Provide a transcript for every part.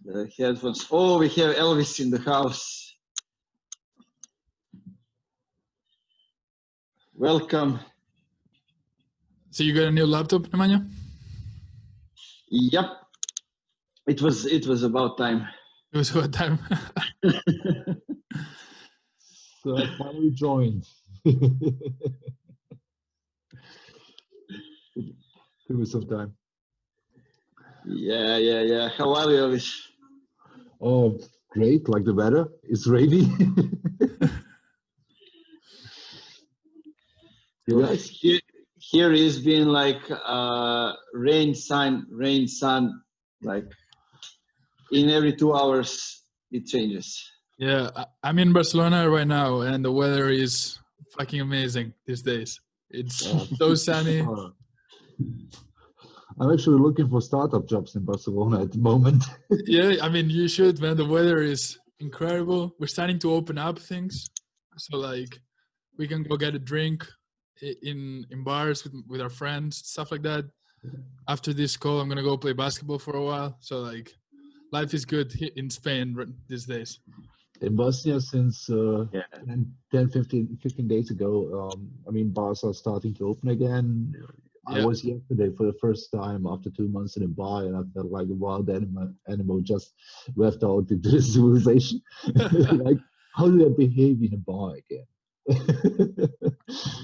The headphones. Oh, we have Elvis in the house. Welcome. So you got a new laptop, Nemanja? Yep. It was about time. It was about time. So I finally joined. Give me some time. Yeah. How are you, Elvis? Oh, great. Like the weather. It's rainy. You guys? Here it's been like rain, sun, like in every 2 hours it changes. Yeah, I'm in Barcelona right now, and the weather is fucking amazing these days. It's so sunny. I'm actually looking for startup jobs in Barcelona at the moment. Yeah, I mean, you should, man. The weather is incredible. We're starting to open up things. So, like, we can go get a drink in bars with our friends, stuff like that. After this call, I'm going to go play basketball for a while. So, like, life is good in Spain these days. In Bosnia, since 15 days ago, I mean, bars are starting to open again. Yeah. I was yesterday for the first time after 2 months in a bar, and I felt like a wild animal just left out into the civilization. Like, how do I behave in a bar again?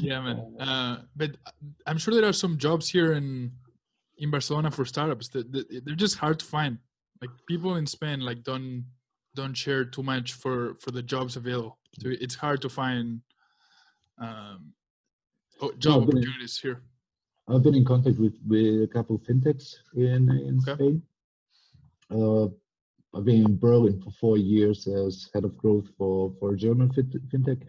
Yeah, man. But I'm sure there are some jobs here in Barcelona for startups that they're just hard to find. Like, people in Spain like don't share too much for the jobs available. So it's hard to find job opportunities here. I've been in contact with a couple of fintechs in Spain. I've been in Berlin for 4 years as head of growth for a German fintech.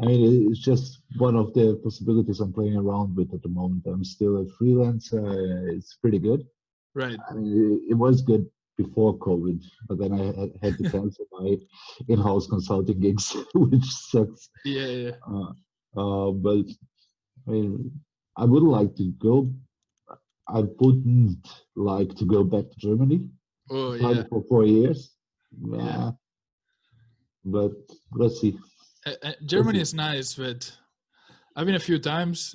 I mean, it's just one of the possibilities I'm playing around with at the moment. I'm still a freelancer. It's pretty good. Right. I mean, it was good before COVID, but then I had to cancel my in-house consulting gigs, which sucks. Yeah. But I mean, I would like to go. I wouldn't like to go back to Germany. Oh, yeah. For 4 years. Yeah. But let's see. Germany is nice, but I've been a few times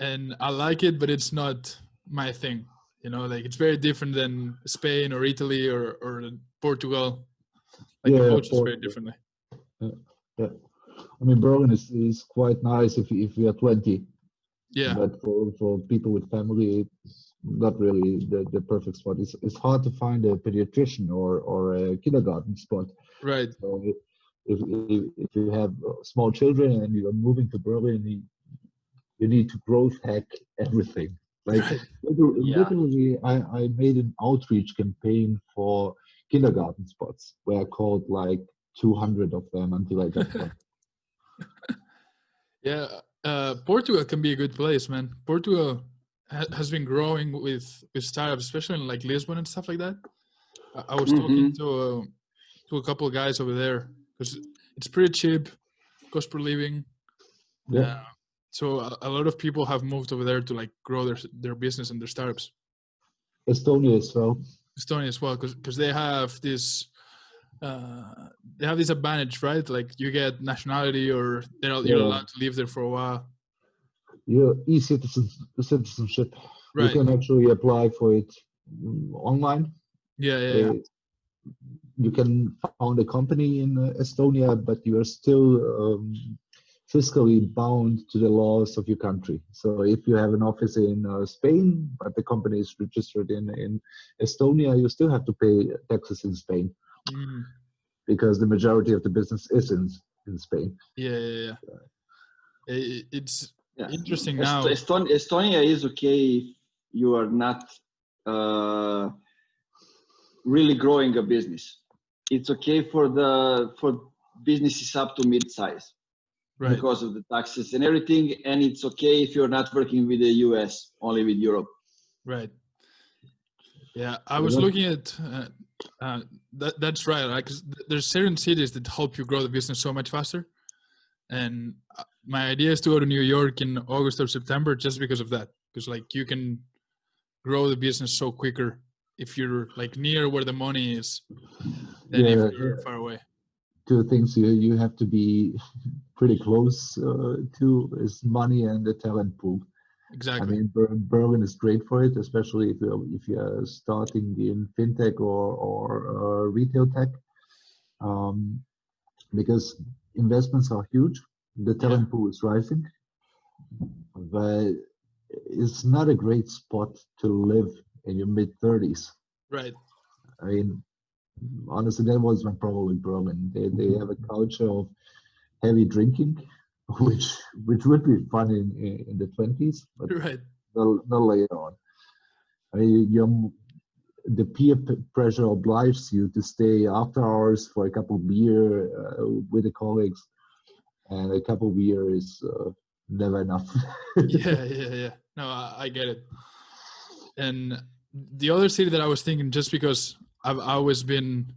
and I like it, but it's not my thing. You know, like, it's very different than Spain or Italy or Portugal. Like, the culture is very differently. Yeah. I mean, Berlin is quite nice if you are 20. Yeah. But for people with family, it's not really the perfect spot. It's hard to find a pediatrician or a kindergarten spot. Right. So if you have small children and you are moving to Berlin, you need to growth hack everything. Like, literally, I made an outreach campaign for kindergarten spots where I called like 200 of them until I got one. Yeah. Portugal can be a good place, man. Portugal has been growing with startups, especially in like Lisbon and stuff like that. I was talking to a couple of guys over there because it's pretty cheap, cost per living. Yeah. So a lot of people have moved over there to like grow their business and their startups. Estonia as well. Estonia as well, because they have this advantage, right? Like, you get nationality, or you're allowed to live there for a while. Your citizenship. Right. You can actually apply for it online. Yeah. You can found a company in Estonia, but you are still fiscally bound to the laws of your country. So if you have an office in Spain, but the company is registered in Estonia, you still have to pay taxes in Spain because the majority of the business is in Spain. Yeah. It's interesting now. Estonia is okay if you are not really growing a business. It's okay for businesses up to mid-size. Right. Because of the taxes and everything, and it's okay if you're not working with the US, only with Europe. Right. Yeah, I was looking at that's right. Like, there's certain cities that help you grow the business so much faster, and my idea is to go to New York in August or September just because of that. Because, like, you can grow the business so quicker if you're like near where the money is than if you're far away. Two things you have to be pretty close to is money and the talent pool. Exactly. I mean, Berlin is great for it, especially if you're starting in fintech or retail tech, because investments are huge. The talent pool is rising, but it's not a great spot to live in your mid-30s. Right. I mean, honestly, that was my problem with Berlin. They have a culture of heavy drinking, which would be fun in the 20s, but not later on. I mean, the peer pressure obliges you to stay after hours for a couple of beer with the colleagues, and a couple of beer is never enough. Yeah. No, I get it. And the other city that I was thinking, just because I've always been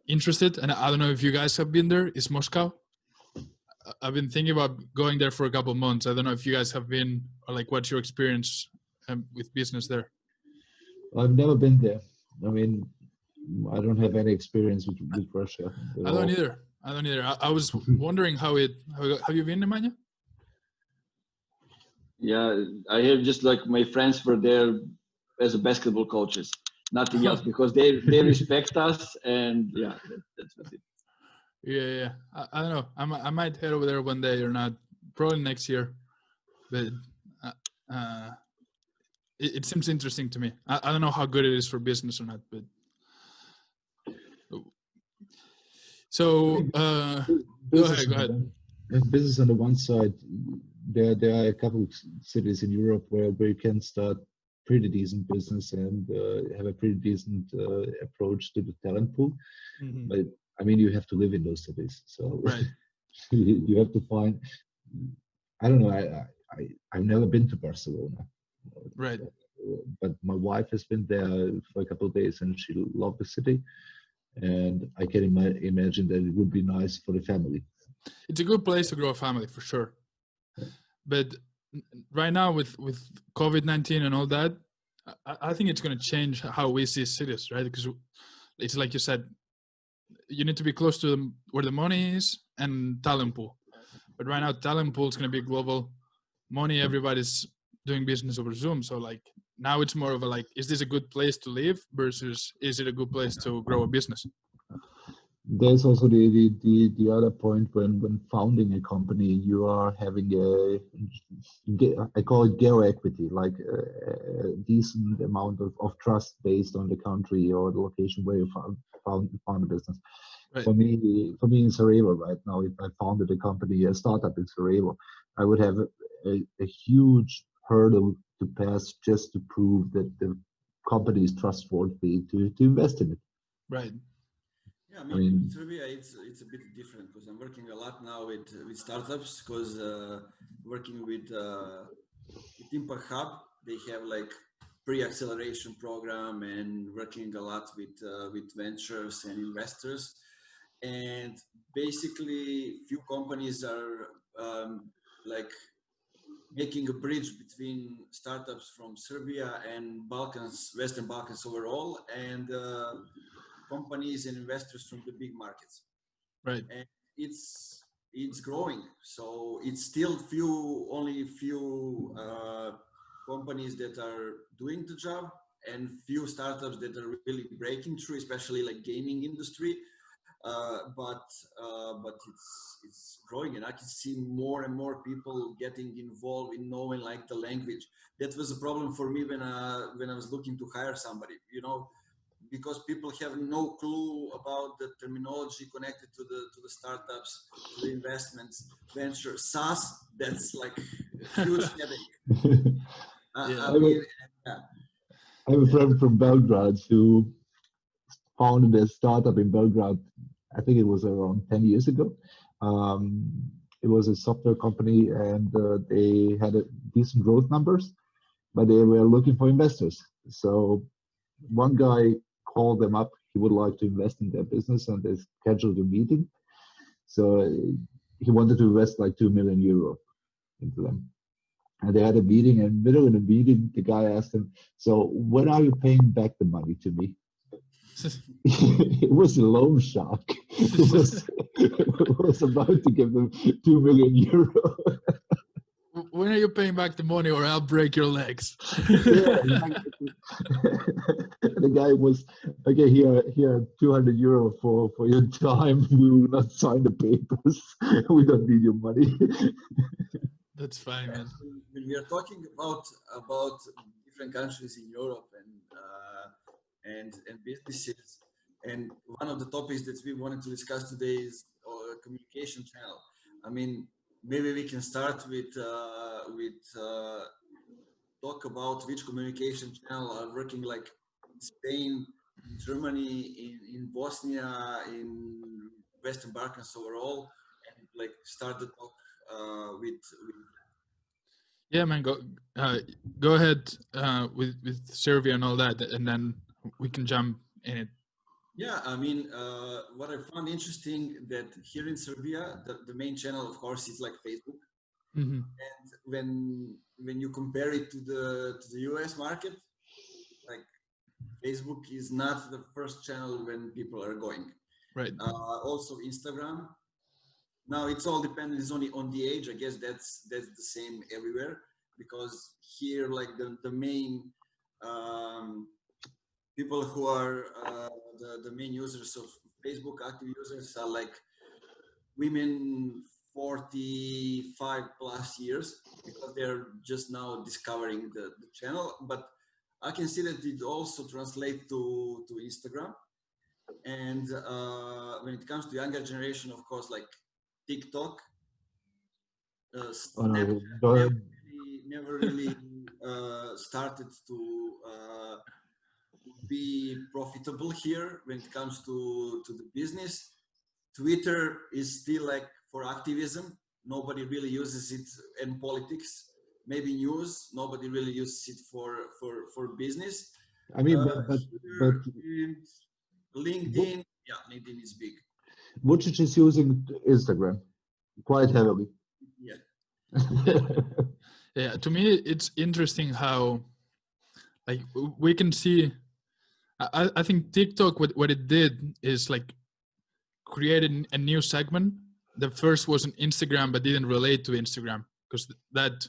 interested, and I don't know if you guys have been there, is Moscow. I've been thinking about going there for a couple of months. I don't know if you guys have been, or like what's your experience with business there? I've never been there. I mean, I don't have any experience with Russia. I don't either. I was wondering how have you been, Nemanja? Yeah, I hear just like my friends were there as a basketball coaches, nothing else, because they respect us, and that's it. Yeah. I don't know. I might head over there one day or not. Probably next year, but it seems interesting to me. I don't know how good it is for business or not, but so go ahead. Business on the one side, there are a couple of cities in Europe where you can start pretty decent business and have a pretty decent approach to the talent pool. Mm-hmm. But I mean, you have to live in those cities, so you have to find. I don't know. I've never been to Barcelona, right? But my wife has been there for a couple of days, and she loved the city. And I can imagine that it would be nice for the family. It's a good place to grow a family for sure. But right now with COVID-19 and all that, I think it's going to change how we see cities, right? Because it's like you said, you need to be close to where the money is and talent pool. But right now, talent pool is going to be global. Money, everybody's doing business over Zoom. So like now it's more of a like, is this a good place to live versus is it a good place to grow a business? There's also the other point when founding a company, you are having I call it geo equity, like a decent amount of trust based on the country or the location where you found a business. Right. For me in Sarajevo right now, if I founded a company, a startup in Sarajevo, I would have a huge hurdle to pass just to prove that the company is trustworthy to invest in it. Right. Yeah, I mean in Serbia it's a bit different because I'm working a lot now with startups because working with Impact Hub, they have like pre-acceleration program and working a lot with ventures and investors, and basically few companies are like making a bridge between startups from Serbia and Western Balkans overall, and companies and investors from the big markets. Right. And it's growing. So it's still only few companies that are doing the job and few startups that are really breaking through, especially like gaming industry. But it's growing, and I can see more and more people getting involved in knowing like the language. That was a problem for me when I was looking to hire somebody, because people have no clue about the terminology connected to the startups, to the investments, venture, SaaS. That's like a huge headache. I have a friend from Belgrade who founded a startup in Belgrade. I think it was around 10 years ago. It was a software company, and they had decent growth numbers, but they were looking for investors. So one guy called them up. He would like to invest in their business, and they scheduled a meeting. So he wanted to invest like €2 million into them. And they had a meeting, and in the middle of the meeting, the guy asked him, "So when are you paying back the money to me?" It was a loan shark. It was about to give them 2 million euro. When are you paying back the money, or I'll break your legs? Yeah, exactly. The guy was, okay, here 200 euro for your time. We will not sign the papers. We don't need your money. That's fine, man. When we are talking about different countries in Europe and businesses, and one of the topics that we wanted to discuss today is communication channel. I mean, maybe we can start with talk about which communication channel are working, like Spain, Germany, in Bosnia, in Western Balkans overall, and like start the talk with. Yeah, man. Go ahead with Serbia and all that, and then we can jump in it. Yeah, I mean, what I found interesting that here in Serbia, the main channel, of course, is like Facebook. Mm-hmm. And when you compare it to the US market, like Facebook is not the first channel when people are going. Right. Also Instagram. Now it's all dependent on the age. I guess that's the same everywhere, because here, like the main people who are the main users of Facebook, active users, are like women 45 plus years, because they're just now discovering the channel. But I can see that it also translates to Instagram. And when it comes to younger generation, of course, like TikTok, Snapchat never really started to be profitable here when it comes to the business. Twitter is still like for activism. Nobody really uses it in politics. Maybe news. Nobody really uses it for business. I mean, but LinkedIn, yeah, LinkedIn is big. Vucic is using Instagram quite heavily. Yeah. Yeah. To me, it's interesting how, like, we can see. I think TikTok, what it did is like created a new segment. The first was on Instagram, but didn't relate to Instagram, because that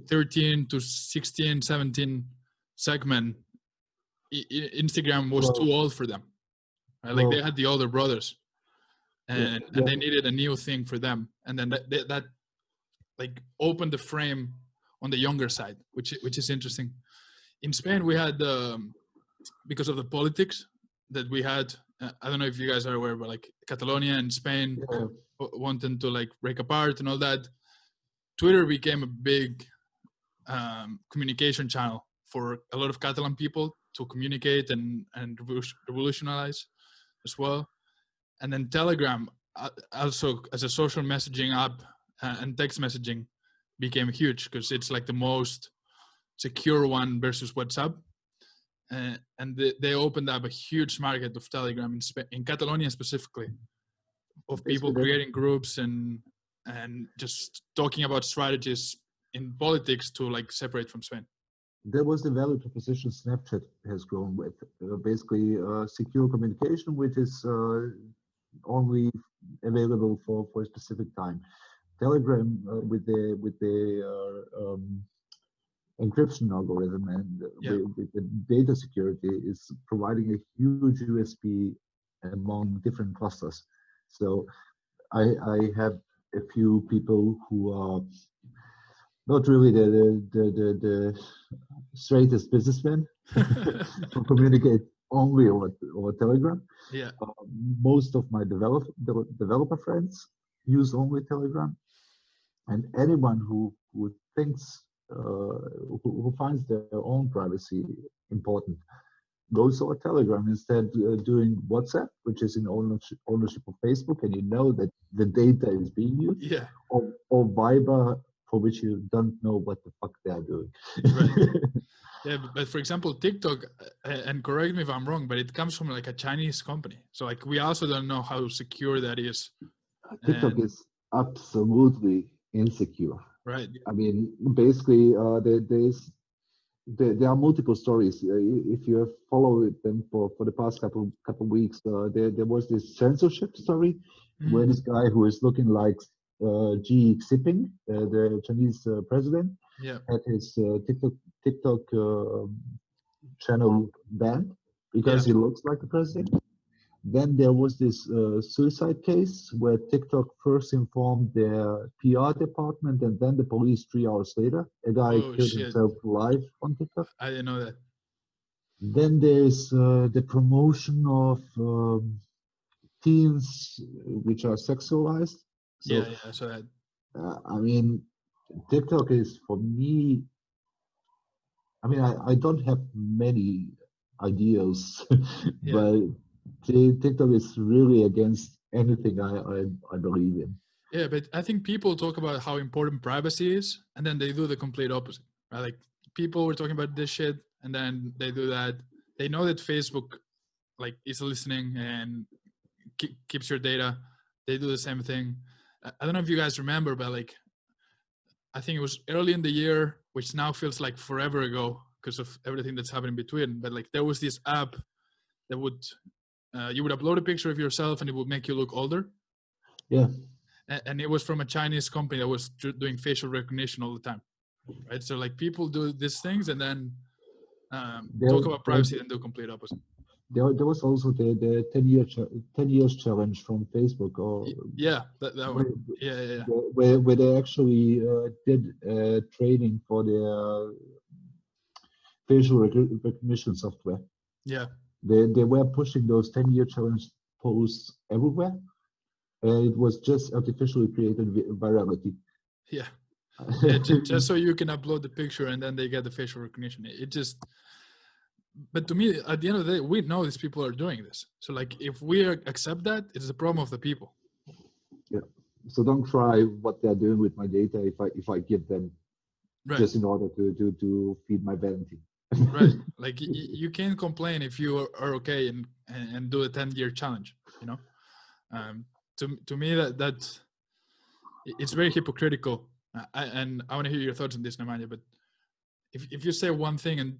13 to 16, 17 segment, Instagram was too old for them. Right? Like they had the older brothers, and they needed a new thing for them. And then that like opened the frame on the younger side, which is interesting. In Spain, we had because of the politics that we had. I don't know if you guys are aware, but like Catalonia and Spain wanting to like break apart and all that. Twitter became a big communication channel for a lot of Catalan people to communicate and revolutionize as well. And then Telegram, also as a social messaging app and text messaging, became huge because it's like the most secure one versus WhatsApp. And they opened up a huge market of Telegram in Catalonia specifically, of people creating groups and just talking about strategies in politics to like separate from Spain. There was the value proposition Snapchat has grown with, basically secure communication, which is only available for a specific time. Telegram with the encryption algorithm and with the data security is providing a huge USP among different clusters. So I have a few people who are not really the straightest businessmen who communicate only over Telegram. Yeah. Most of my developer friends use only Telegram, and anyone who thinks who finds their own privacy important goes over Telegram instead doing WhatsApp, which is in ownership of Facebook, and you know that the data is being used. Yeah. Or Viber, for which you don't know what the fuck they are doing. Right. Yeah, but for example, TikTok, and correct me if I'm wrong, but it comes from like a Chinese company. So like we also don't know how secure that is. TikTok is absolutely insecure. Right. I mean, basically, there are multiple stories. If you have followed them for the past couple weeks, there was this censorship story where this guy who is looking like Xi Jinping, the Chinese president, Yeah. had his TikTok channel banned because he looks like the president. Then there was this suicide case where TikTok first informed their PR department, and then the police 3 hours later. A guy killed himself live on TikTok. I didn't know that. Then there's the promotion of teens which are sexualized. So, Yeah, I saw that. I mean, TikTok is for me. I mean, I don't have many ideas, but TikTok is really against anything I believe in. Yeah, but I think people talk about how important privacy is, and then they do the complete opposite. Right? Like people were talking about this shit, and then they do that. They know that Facebook, like, is listening and keeps your data. They do the same thing. I don't know if you guys remember, but like, I think it was early in the year, which now feels like forever ago because of everything that's happened in between. But like, there was this app that would you would upload a picture of yourself and it would make you look older. Yeah. And it was from a Chinese company that was doing facial recognition all the time, right? So like people do these things and then talk about privacy and do complete opposite. There was also the 10 years challenge from Facebook, or that one. Yeah. Where they actually did training for their facial recognition software. Yeah. They were pushing those 10-year challenge posts everywhere. It was just artificially created virality. Yeah. Just so you can upload the picture and then they get the facial recognition. But to me, at the end of the day, we know these people are doing this. So like, if we accept that, it's the problem of the people. Yeah. So don't try what they're doing with my data if I give them just in order to feed my vanity. Right. Like you can't complain if you are okay and do a 10-year challenge, you know? To me, that it's very hypocritical. And I want to hear your thoughts on this, Nemanja, but if you say one thing and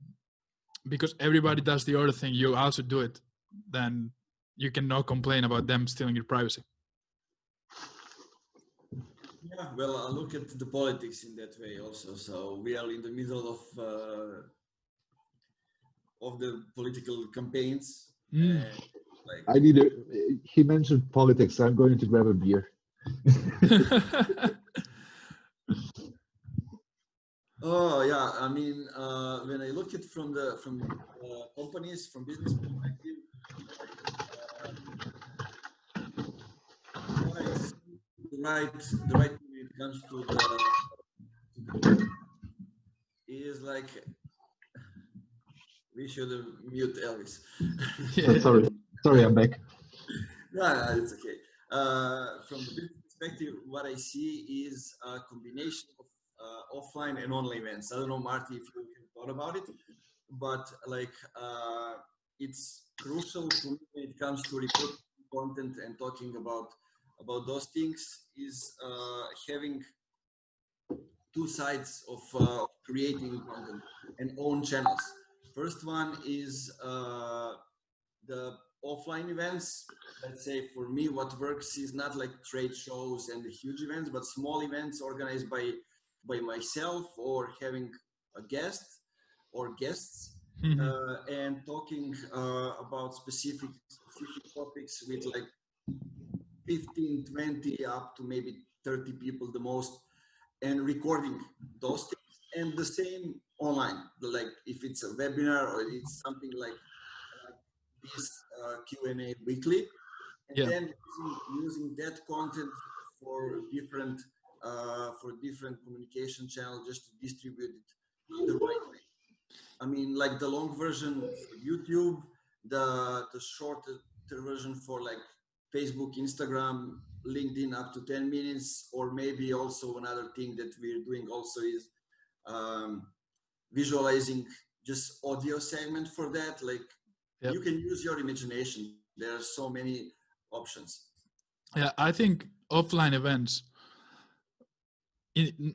because everybody does the other thing, you also do it, then you cannot complain about them stealing your privacy. Yeah, well, I look at the politics in that way also. So we are in the middle of the political campaigns. Like, he mentioned politics. I'm going to grab a beer. Oh yeah, I mean, when I look at from companies, from business perspective, what I see the right when it comes to the is like we should have mute Elvis. Sorry, I'm back. No, it's okay. From the business perspective, what I see is a combination of offline and online events. I don't know, Marti, if you thought about it, but like it's crucial to me when it comes to reporting content and talking about those things is having two sides of creating content and own channels. First one is the offline events. Let's say for me, what works is not like trade shows and huge events, but small events organized by myself or having a guest or guests and talking about specific topics with like 15, 20 up to maybe 30 people the most, and recording those things. And the same online, like if it's a webinar or it's something like this Q&A weekly, and then using that content for different communication channels just to distribute it the right way. I mean, like the long version for YouTube, the shorter version for like Facebook, Instagram, LinkedIn up to 10 minutes, or maybe also another thing that we're doing also is visualizing just audio segment for that. Like you can use your imagination. There are so many options. Yeah, I think offline events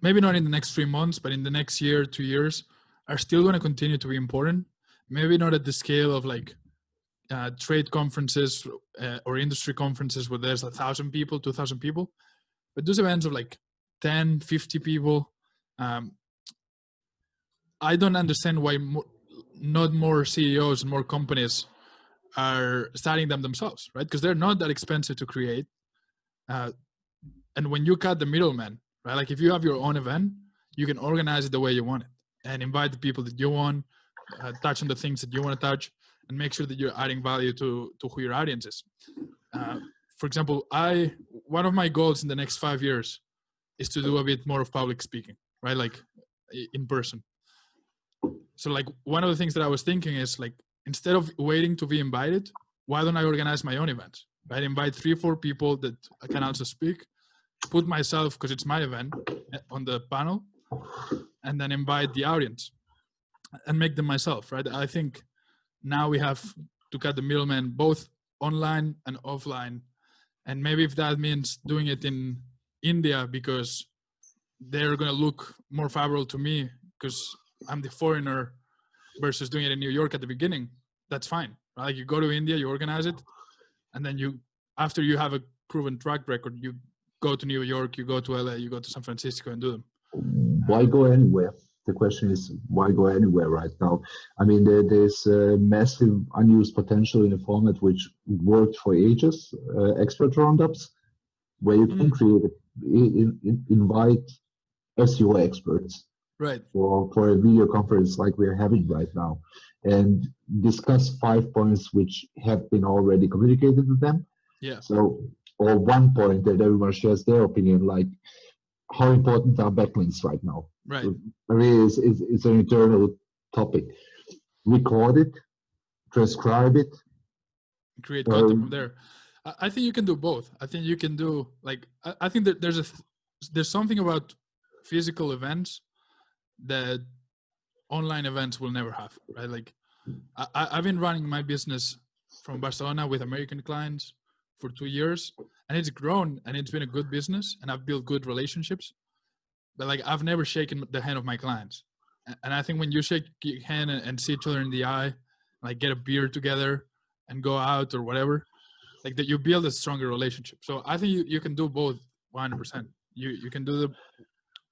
maybe not in the next 3 months, but in the next year, 2 years, are still going to continue to be important. Maybe not at the scale of like trade conferences or industry conferences where there's 1,000 people, 2,000 people, but those events of like 10, 50 people. I don't understand why not more CEOs and more companies are starting them themselves, right? Because they're not that expensive to create. And when you cut the middleman, right? Like if you have your own event, you can organize it the way you want it and invite the people that you want, touch on the things that you want to touch, and make sure that you're adding value to who your audience is. For example, one of my goals in the next 5 years is to do a bit more of public speaking, right? Like in person. So like one of the things that I was thinking is like, instead of waiting to be invited, why don't I organize my own events, right? Invite 3 or 4 people that I can also speak, put myself, because it's my event, on the panel, and then invite the audience and make them myself, right? I think now we have to cut the middleman both online and offline. And maybe if that means doing it in India because they're going to look more favorable to me because I'm the foreigner, versus doing it in New York at the beginning, that's fine. Right? Like you go to India, you organize it, and then after you have a proven track record, you go to New York, you go to LA, you go to San Francisco and do them. Why go anywhere? The question is, why go anywhere right now? I mean, there's massive unused potential in a format which worked for ages, expert roundups, where you can invite SEO experts, right, for a video conference like we're having right now, and discuss 5 points which have been already communicated to them. Yeah. So, or 1 point that everyone shares their opinion, like how important are backlinks right now? Right. So, I mean, it's an internal topic. Record it, transcribe it, create content from there. I think you can do both. I think you can do like, I think that there's something about physical events that online events will never have, right? Like I've been running my business from Barcelona with American clients for 2 years, and it's grown and it's been a good business, and I've built good relationships, but like I've never shaken the hand of my clients. And I think when you shake your hand and see each other in the eye, like get a beer together and go out or whatever, like that you build a stronger relationship. So I think you can do both 100%. You can do the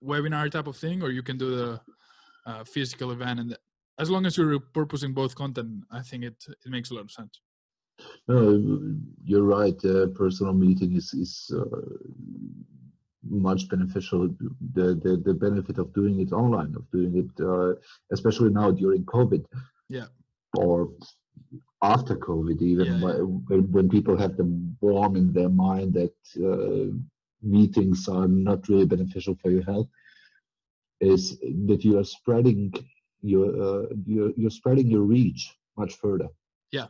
webinar type of thing, or you can do the physical event, and as long as you're repurposing both content, I think it makes a lot of sense. No, you're right. Personal meeting is much beneficial. The benefit of doing it online, of doing it, especially now during COVID, yeah, or after COVID, even when people have the warm in their mind that meetings are not really beneficial for your health, is that you are spreading you're spreading your reach much further. Yeah.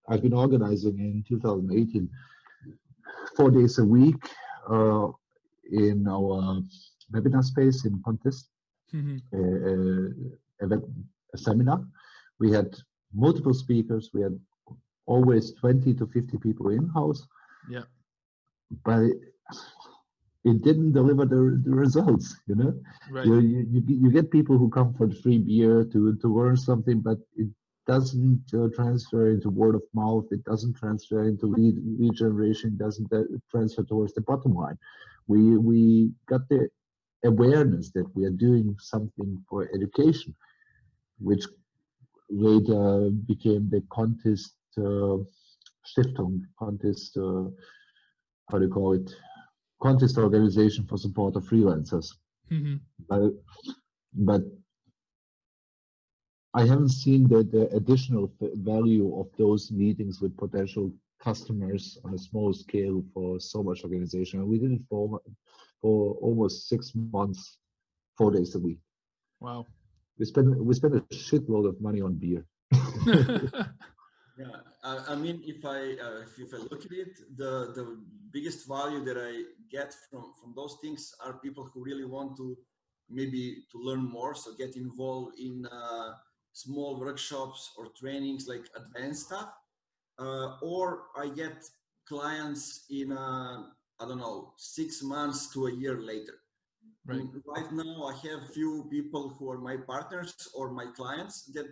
I've been organizing in 2018 4 days a week in our webinar space in Contest, a seminar. We had multiple speakers. We had always 20 to 50 people in-house. Yeah. But it didn't deliver the results, you know. Right. You get people who come for the free beer to learn something, but it doesn't transfer into word of mouth. It doesn't transfer into lead generation. Doesn't transfer towards the bottom line. We got the awareness that we are doing something for education, which later became the Contest Stiftung, Contest, how do you call it? Contest organization for support of freelancers. But I haven't seen the additional value of those meetings with potential customers on a small scale for so much organization. We did it for almost 6 months, 4 days a week. Wow. We spent a shitload of money on beer. Yeah, I mean, if I look at it, the biggest value that I get from those things are people who really want to maybe to learn more, so get involved in small workshops or trainings, like advanced stuff, or I get clients in I don't know, 6 months to a year later. Right. Right now, I have few people who are my partners or my clients that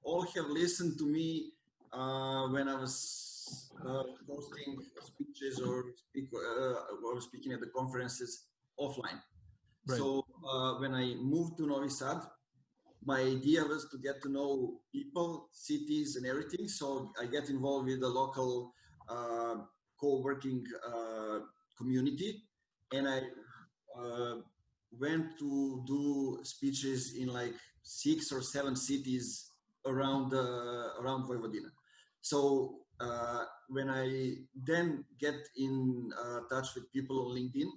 all have listened to me when I was hosting speeches or speaking at the conferences offline. Right. So when I moved to Novi Sad, my idea was to get to know people, cities, and everything. So I get involved with the local co-working community, and I went to do speeches in like 6 or 7 cities around Vojvodina. So when I then get in touch with people on LinkedIn,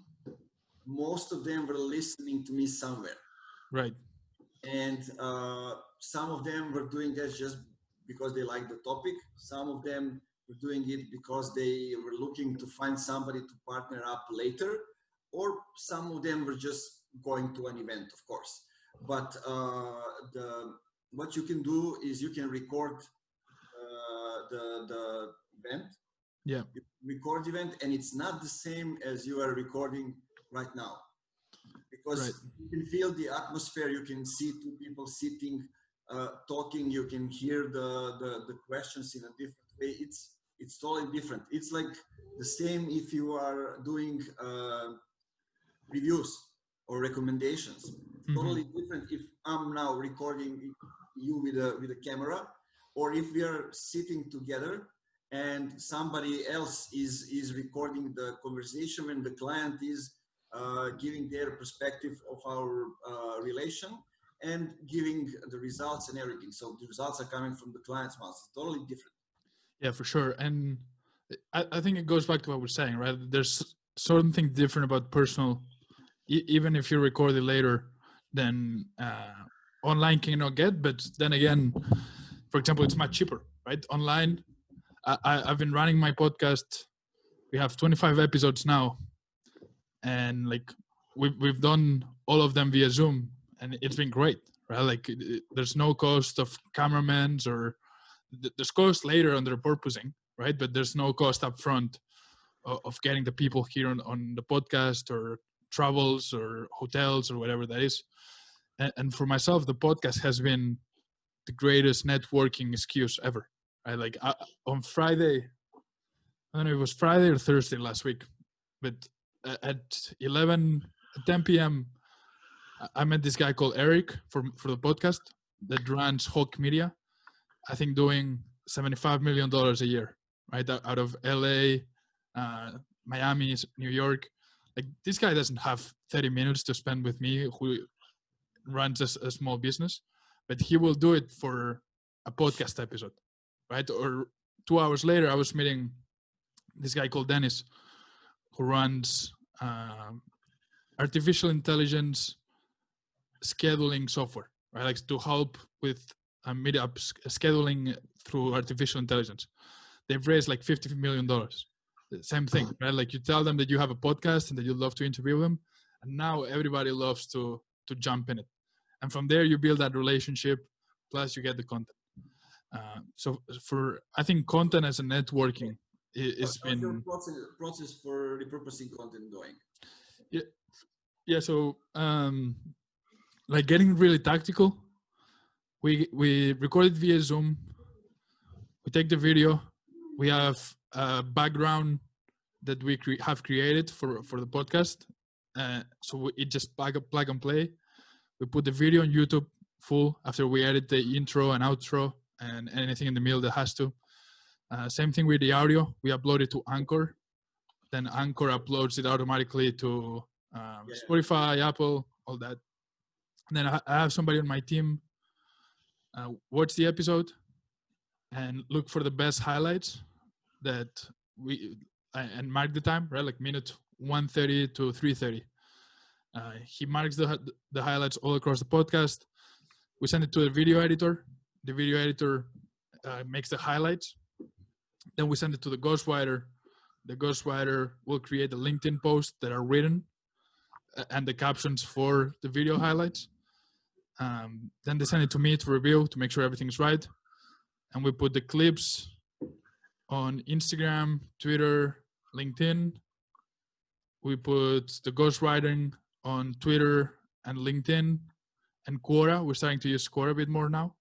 most of them were listening to me somewhere. Right. And some of them were doing that just because they liked the topic. Some of them were doing it because they were looking to find somebody to partner up later, or some of them were just going to an event, of course. But what you can do is you can record the event. Yeah. You record the event, and it's not the same as you are recording right now, because Right. you can feel the atmosphere. You can see two people sitting, talking. You can hear the questions in a different way. It's totally different. It's like the same if you are doing reviews or recommendations. It's totally different if I'm now recording you with a camera, or if we are sitting together and somebody else is recording the conversation and the client is giving their perspective of our relation and giving the results and everything. So the results are coming from the client's mouth. It's totally different. Yeah, for sure. And I think it goes back to what we're saying, right? There's something different about personal, even if you record it later, then online cannot get. But then again, for example, it's much cheaper, right? Online, I've been running my podcast. We have 25 episodes now, and like we've done all of them via Zoom, and it's been great, right? Like there's no cost of cameramans, or there's cost later on the repurposing, right? But there's no cost up front of getting the people here on the podcast, or travels or hotels or whatever that is. And for myself, the podcast has been the greatest networking excuse ever. Right? Like on Friday, I don't know if it was Friday or Thursday last week, but at 10 p.m., I met this guy called Eric for the podcast that runs Hulk Media. I think doing $75 million a year, right? Out of LA, Miami, New York. Like this guy doesn't have 30 minutes to spend with me, who runs a small business, but he will do it for a podcast episode, right? Or 2 hours later, I was meeting this guy called Dennis, who runs artificial intelligence scheduling software, right? Like to help with meetups scheduling through artificial intelligence. They've raised like $50 million. Same thing, right? Like you tell them that you have a podcast and that you'd love to interview them, and now everybody loves to jump in it. And from there, you build that relationship, plus you get the content. So I think content as a networking is been... How's your process for repurposing content going? Yeah. So like getting really tactical, we record it via Zoom. We take the video. We have a background that we have created for the podcast. So it just plug and play. We put the video on YouTube full after we edit the intro and outro and anything in the middle that has to. Same thing with the audio. We upload it to Anchor. Then Anchor uploads it automatically to Spotify, Apple, all that. And then I have somebody on my team watch the episode and look for the best highlights that and mark the time, right? Like minute 1:30 to 3:30. He marks the highlights all across the podcast. We send it to the video editor. The video editor makes the highlights. Then we send it to the ghostwriter. The ghostwriter will create the LinkedIn posts that are written and the captions for the video highlights. Then they send it to me to review, to make sure everything's right. And we put the clips on Instagram, Twitter, LinkedIn, We put the ghostwriting on Twitter and LinkedIn and Quora. We're starting to use Quora a bit more now.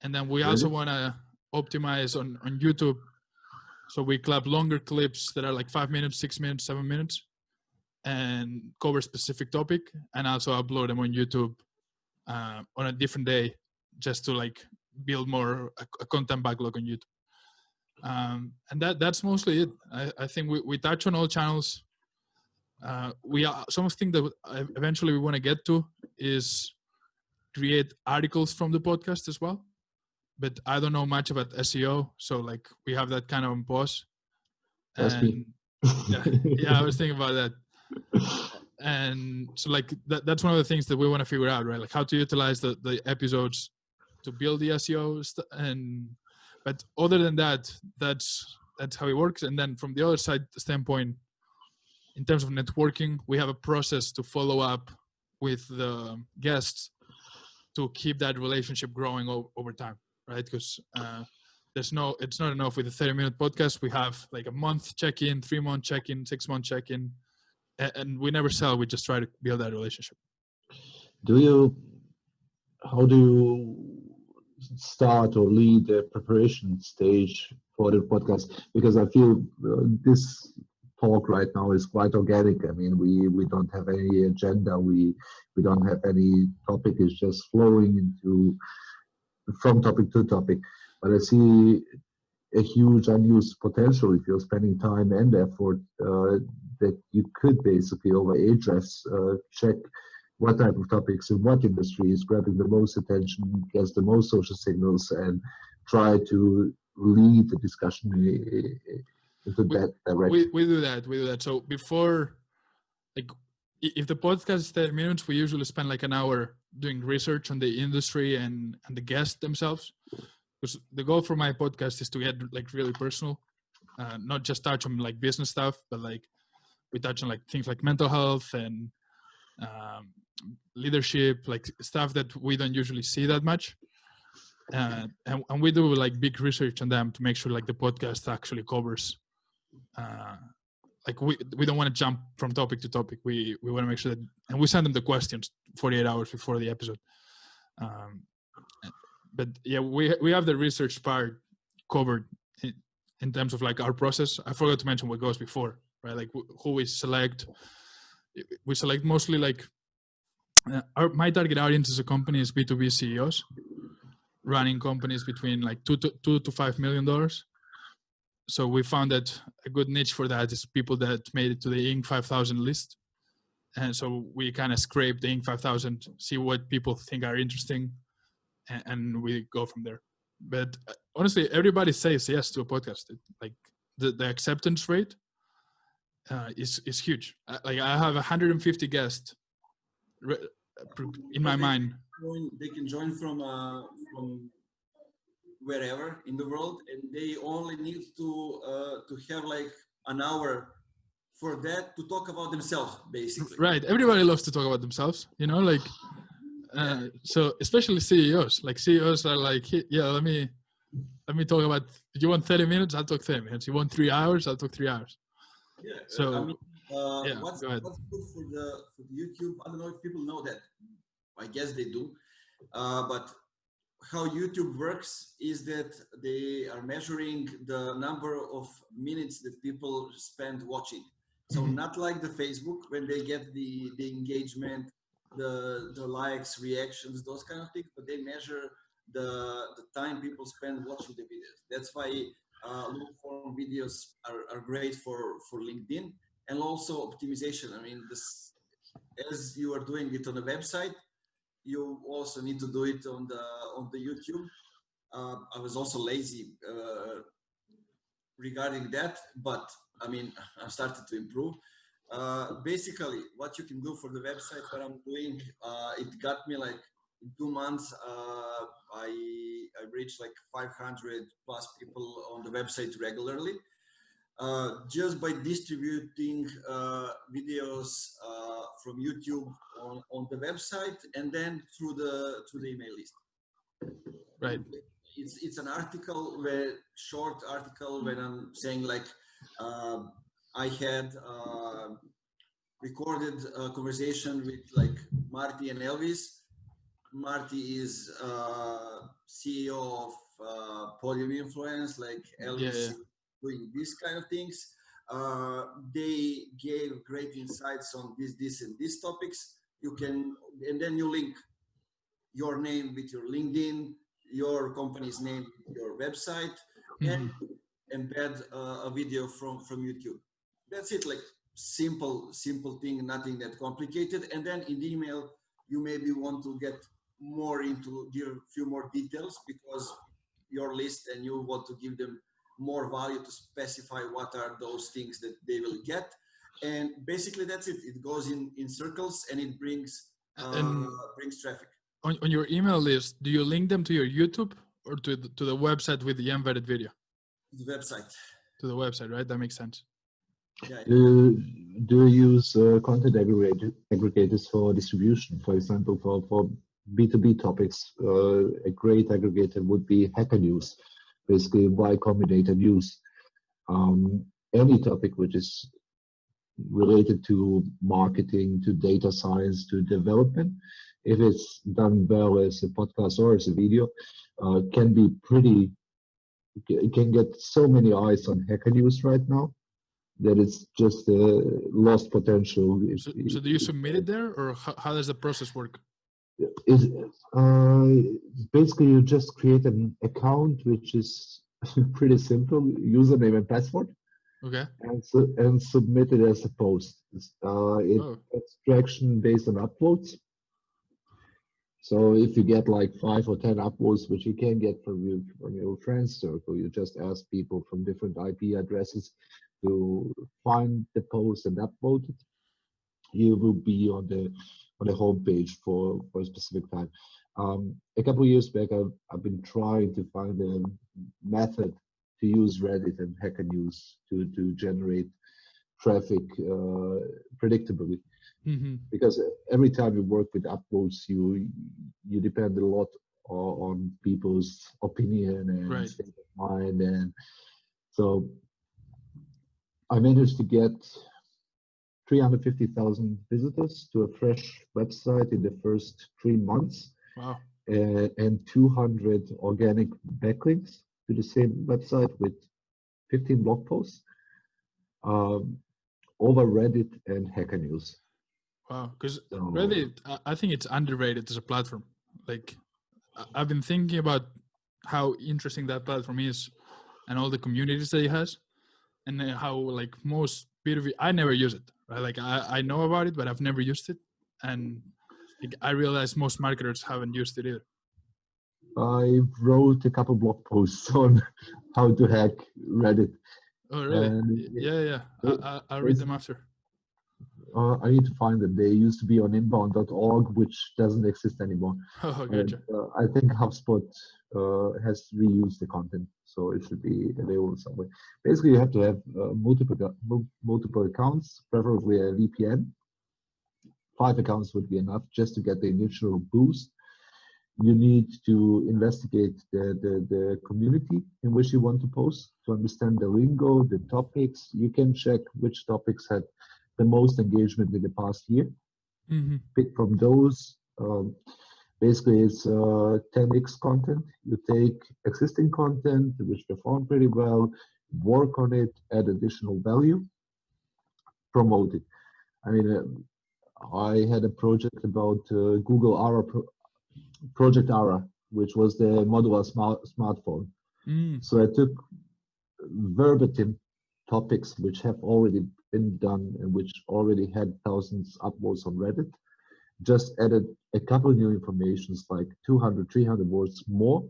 And then we also want to optimize on YouTube. So we club longer clips that are like 5 minutes, 6 minutes, 7 minutes, and cover a specific topic, and also upload them on YouTube on a different day, just to like build more a content backlog on YouTube. And that's mostly it. I think we touch on all channels. Some of the things that eventually we want to get to is create articles from the podcast as well. But I don't know much about SEO, so like we have that kind of on pause. And yeah, I was thinking about that. And so like that's one of the things that we want to figure out, right? Like how to utilize the episodes to build the SEO but other than that, that's how it works. And then from the other side standpoint, in terms of networking, we have a process to follow up with the guests to keep that relationship growing over time, right? Because it's not enough with a 30-minute podcast. We have like a month check-in, 3-month check-in, 6-month check-in, and we never sell. We just try to build that relationship. How do you start or lead the preparation stage for the podcast? Because I feel this talk right now is quite organic. I mean, we don't have any agenda. We don't have any topic. It's just flowing from topic to topic. But I see a huge unused potential if you're spending time and effort that you could basically over Ahrefs check what type of topics in what industry is grabbing the most attention, gets the most social signals, and try to lead the discussion into that direction. We do that. So before, like, if the podcast is 30 minutes, we usually spend like an hour doing research on the industry and the guests themselves. Because the goal for my podcast is to get like really personal, not just touch on like business stuff, but like we touch on like things like mental health and leadership, like stuff that we don't usually see that much. And we do like big research on them to make sure like the podcast actually covers. Like we don't want to jump from topic to topic. We want to make sure that, and we send them the questions 48 hours before the episode. But yeah, we have the research part covered in terms of like our process. I forgot to mention what goes before, right? Like who we select. We select mostly like my target audience as a company is B2B CEOs running companies between like $2 to $5 million. So we found that a good niche for that is people that made it to the Inc. 5000 list. And so we kind of scrape the Inc. 5000, see what people think are interesting, and we go from there. But honestly, everybody says yes to a podcast. Like the acceptance rate is huge. Like I have 150 guests in my mind. They can join from wherever in the world, and they only need to have like an hour for that to talk about themselves, basically. Right. Everybody loves to talk about themselves, like. So especially CEOs, like CEOs are like, yeah, let me talk about. You want 30 minutes? I'll talk 30 minutes. You want 3 hours? I'll talk 3 hours. Yeah. So I mean, what's good for the YouTube? I don't know if people know that. I guess they do. But how YouTube works is that they are measuring the number of minutes that people spend watching. So not like the Facebook when they get the engagement, the likes, reactions, those kind of things, but they measure the time people spend watching the videos. That's why long form videos are great for LinkedIn, and also optimization. I mean, this, as you are doing it on the website, you also need to do it on the YouTube. I was also lazy regarding that, but I mean, I started to improve. Basically, what you can do for the website, what I'm doing, it got me like in 2 months, I reached like 500 plus people on the website regularly, just by distributing videos from YouTube on the website and then through the email list. Right. It's an article, short article, when I'm saying like, I had recorded a conversation with like Marti and Elvis. Marti is CEO of Podium Influence, like Elvis is doing these kind of things. They gave great insights on this and these topics. You can, and then you link your name with your LinkedIn, your company's name with your website, and embed a video from YouTube. That's it, like simple thing, nothing that complicated. And then in the email, you maybe want to get more into, give a few more details because your list and you want to give them more value to specify what are those things that they will get. And basically that's it. It goes in circles and it brings traffic. On your email list, do you link them to your YouTube or to the website with the embedded video? The website. To the website, right? That makes sense. Yeah. Do you use content aggregators for distribution? For example, for B2B topics, a great aggregator would be Hacker News, basically Y Combinator News. Any topic which is related to marketing, to data science, to development, if it's done well as a podcast or as a video, can be pretty, it can get so many eyes on Hacker News right now that it's just lost potential. So do you submit it there, or how does the process work? Basically, you just create an account, which is pretty simple, username and password. Okay. And submit it as a post. It's traction based on uploads. So if you get like 5 or 10 uploads, which you can get from your friends circle, you just ask people from different IP addresses to find the post and upload it. You will be on the homepage for a specific time. A couple of years back, I've been trying to find a method to use Reddit and Hacker News to generate traffic predictably. Because every time you work with uploads, you depend a lot on people's opinion and state of mind, and so I managed to get 350,000 visitors to a fresh website in the first 3 months. Wow! And 200 organic backlinks to the same website with 15 blog posts over Reddit and Hacker News. Wow, because Reddit, I think it's underrated as a platform. Like, I've been thinking about how interesting that platform is and all the communities that it has, and how like most B2B, I never use it, right? Like I know about it, but I've never used it. And like, I realize most marketers haven't used it either. I wrote a couple blog posts on how to hack Reddit. Oh, really? Yeah. I'll read them after. I need to find them. They used to be on inbound.org, which doesn't exist anymore. Oh, gotcha. I think HubSpot has reused the content, so it should be available somewhere. Basically, you have to have multiple accounts, preferably a VPN. 5 accounts would be enough just to get the initial boost. You need to investigate the community in which you want to post to understand the lingo, the topics. You can check which topics had the most engagement in the past year. Pick from those. Basically, it's 10x content. You take existing content which performed pretty well, work on it, add additional value, promote it. I mean, I had a project about Google Ara, Project Ara, which was the modular smartphone. So I took verbatim topics which have already been done and which already had thousands upvotes on Reddit, just added a couple new informations like 200, 300 words more,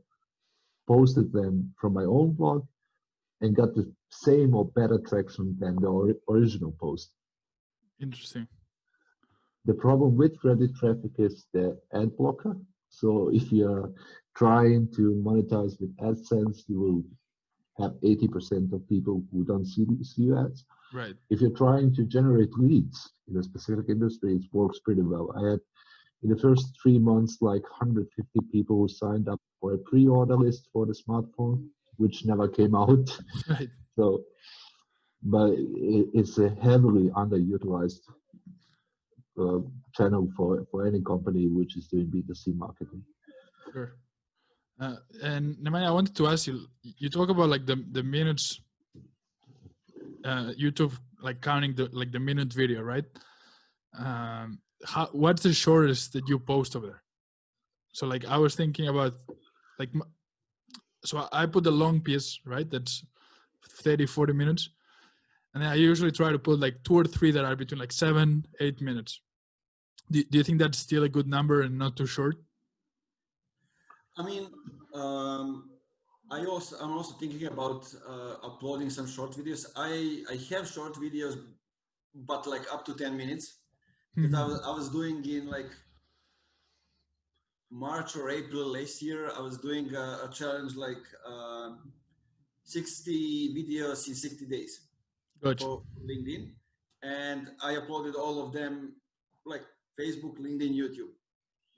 posted them from my own blog, and got the same or better traction than the original post. Interesting. The problem with Reddit traffic is the ad blocker. So if you're trying to monetize with AdSense, you will have 80% of people who don't see your ads. Right. If you're trying to generate leads in a specific industry, it works pretty well. I had in the first 3 months like 150 people who signed up for a pre-order list for the smartphone, which never came out. Right. So but it's a heavily underutilized channel for any company which is doing B2C marketing. Sure. And Nemanja, I wanted to ask you. You talk about like the minutes. YouTube like counting the minute video, right? What's the shortest that you post over there? So like I was thinking about like, so I put the long piece, right? That's 30-40 minutes. And then I usually try to put like 2 or 3 that are between like 7-8 minutes. Do you think that's still a good number and not too short? I mean, I'm also thinking about uploading some short videos. I have short videos, but like up to 10 minutes. That I was doing in like March or April last year. I was doing a challenge like 60 videos in 60 days for LinkedIn, and I uploaded all of them like Facebook, LinkedIn, YouTube.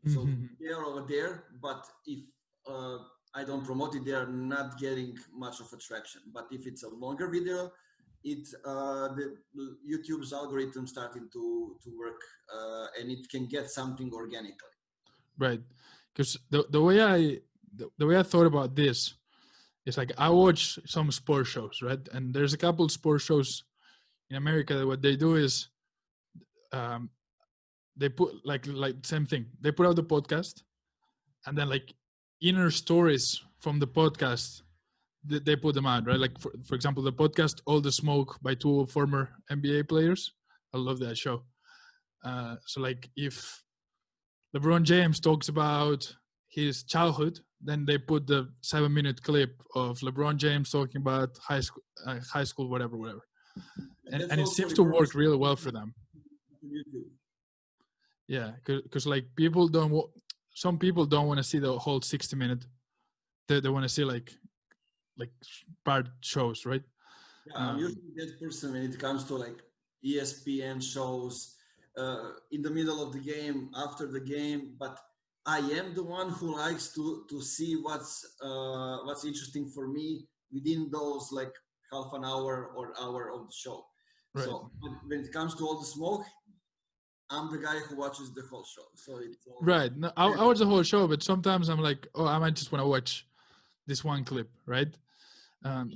So they are over there, but if I don't promote it, they are not getting much of attraction. But if it's a longer video, the YouTube's algorithm starting to work, and it can get something organically. Right, because the way I thought about this is like I watch some sports shows, right? And there's a couple sports shows in America that what they do is they put like same thing. They put out the podcast, and then like inner stories from the podcast, they put them out, right? Like for example, the podcast "All the Smoke" by 2 former NBA players. I love that show. So like if LeBron James talks about his childhood, then they put the 7-minute clip of LeBron James talking about high school, whatever. And it seems to work really well for them. Yeah, because like some people don't want to see the whole 60-minute. They want to see like part shows, right? Yeah, I'm usually that person when it comes to like ESPN shows in the middle of the game, after the game, but I am the one who likes to see what's interesting for me within those like half an hour or hour of the show. Right. So when it comes to All the Smoke, I'm the guy who watches the whole show. So it's all right. No, I watch the whole show, but sometimes I'm like, oh, I might just want to watch this one clip, right?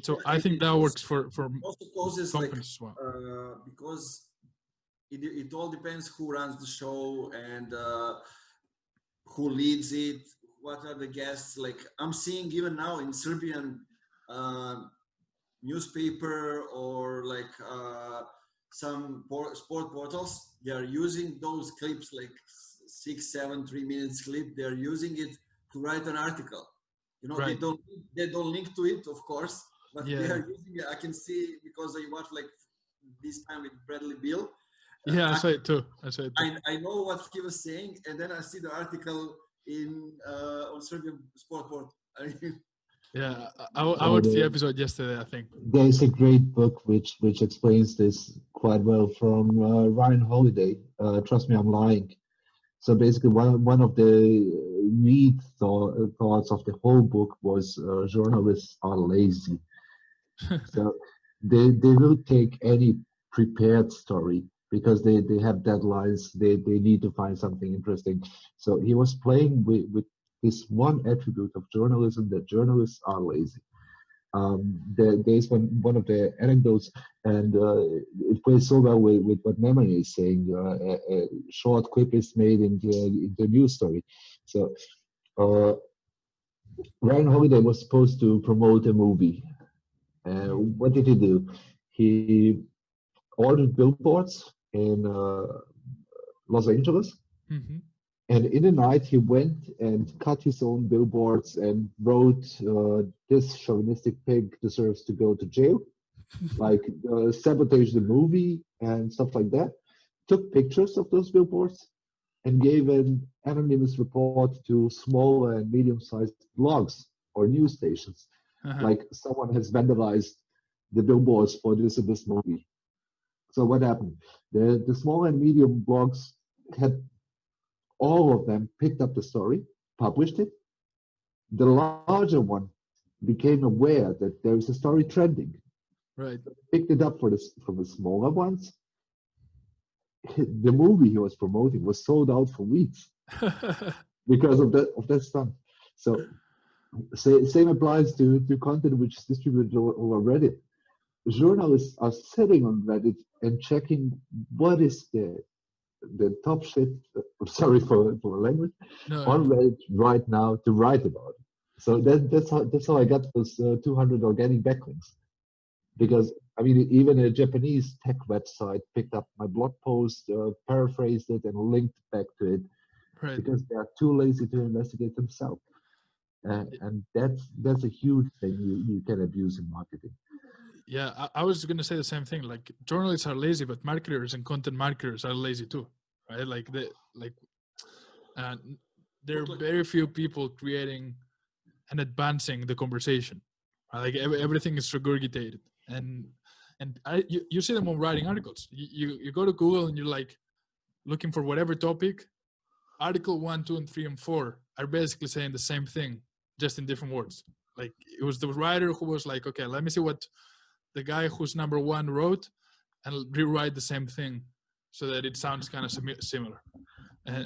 So I think that works for also causes companies like, as well. Because it all depends who runs the show and who leads it, what are the guests. Like I'm seeing even now in Serbian newspaper or like some sport portals, they are using those clips, like 6, 7, 3 minutes clip. They are using it to write an article. You know, right. They don't link to it, of course, but they are using it. I can see because I watched like this time with Bradley Beal. Yeah, I saw it too. I know what he was saying, and then I see the article on Serbian sport portal. Yeah, I watched the episode yesterday, I think. There's a great book which explains this quite well from Ryan Holiday. Trust me, I'm lying. So basically, one of the lead thoughts of the whole book was journalists are lazy. So they will take any prepared story because they have deadlines. They need to find something interesting. So he was playing with this one attribute of journalism, that journalists are lazy. There's one of the anecdotes, and it plays so well with what Nemanja is saying. A short clip is made in the news story. So Ryan Holiday was supposed to promote a movie. What did he do? He ordered billboards in Los Angeles. Mm-hmm. And in the night, he went and cut his own billboards and wrote, this chauvinistic pig deserves to go to jail, like sabotage the movie and stuff like that. Took pictures of those billboards and gave an anonymous report to small and medium-sized blogs or news stations. Like someone has vandalized the billboards for this and this movie. So what happened? The small and medium blogs had all of them picked up the story, published it. The larger one became aware that there is a story trending. Right. Picked it up for the smaller ones. The movie he was promoting was sold out for weeks because of that stuff. So same applies to content which is distributed over Reddit. Journalists are sitting on Reddit and checking what is the top shit. Sorry for the language on Reddit right now to write about it. So that's how I got those 200 organic backlinks. Because I mean, even a Japanese tech website picked up my blog post, paraphrased it, and linked back to it, Right. because they are too lazy to investigate themselves. And that's a huge thing you can abuse in marketing. Yeah, I was going to say the same thing. Like, journalists are lazy, but marketers and content marketers are lazy too, right? Like there are very few people creating and advancing the conversation. Right? Like everything is regurgitated, and you see them on writing articles. You go to Google and you're like looking for whatever topic. Article 1, 2, and 3, and 4 are basically saying the same thing, just in different words. Like, it was the writer who was like, okay, let me see what the guy who's number 1 wrote, and rewrite the same thing so that it sounds kind of similar.